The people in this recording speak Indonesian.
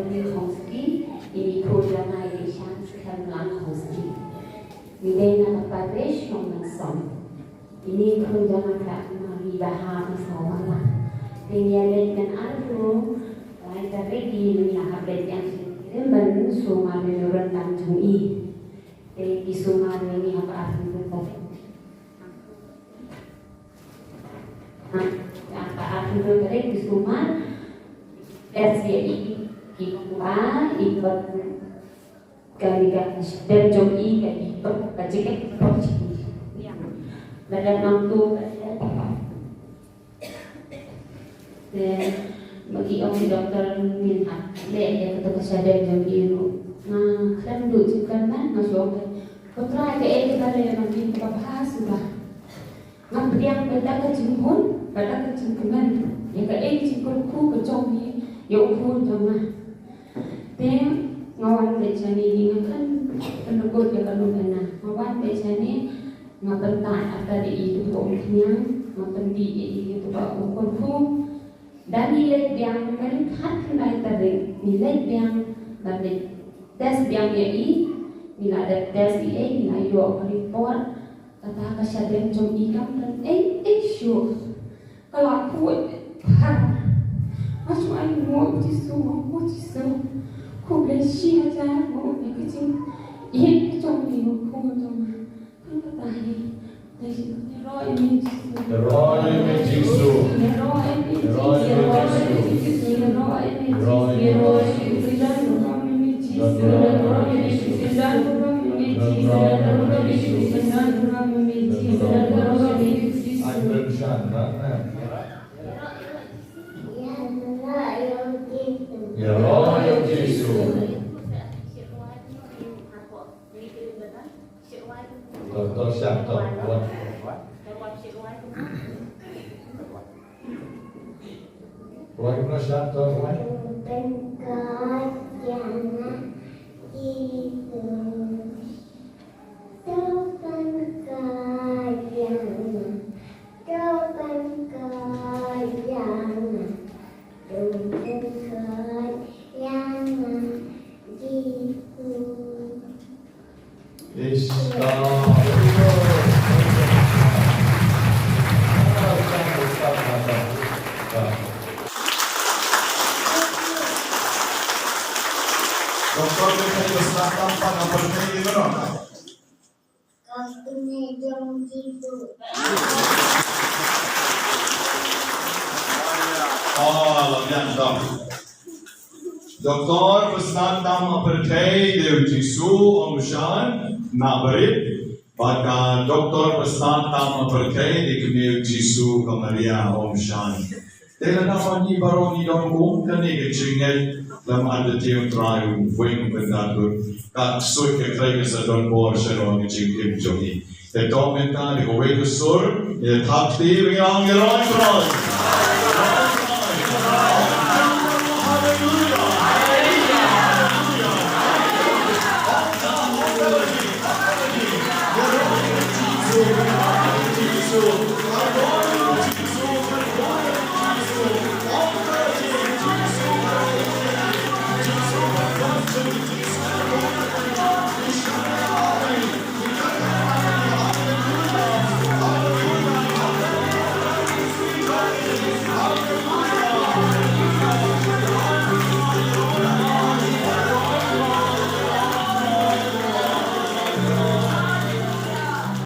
Academy Homestay, ini program Aishan Sekarang Homestay. Midena Paresh Nomanson. Ini program Mari Bahama Sawala. Tinggal dengan Alro, kita ready menyahabat yang sedang sumar menurut Tanjungi. Di sumar ini apa artinya tadi? Apa artinya tadi di sumar? SDI kita ikut kalian dan jogi kan ikut kajian proyek badan mampu dan bagi orang dokter minta lihat dia kata kesadar jogi itu nah kan dulu kan masuk putra ke kita ada nanti kita bahas sudah ngap yang beda kecimpun beda kecimpungan yang ke cimpulku kecomi yang pun sama dan ngawan becani ini kan penukut ya kalau kena ngawan becani ngabentai ada di itu pokoknya ngabendi itu pak ukurku dan nilai yang melihat kenai tadi nilai yang dari tes yang ini nilai ada tes ini nilai dua report kata kesadaran jom ikam dan sure kalau aku acho ai muito isso cobrexia já bom é que tinha e que eu me como quando tá aí desde herói me disso Herói Jesu. Doktor siap buat. Buat pun siap buat. Doktor bisa diserahkan pada penting itu dong. Kakinya jam gitu. Oh, mantap. Doktor pesan tamu percaya Dev Jisu Om Shan Nabarit. Bahkan doktor pesan tamu percaya di Dev Jisu Kamaria Om Shan. Tela nama ni baru ni dong kong kani kecingnya dalam ada tiang terayu wing pendatur kak suy ke krai ke sadon bor sharon kecing kim jogi. Te dom minta di kowe ke sur ya thapti ringang ngeroy.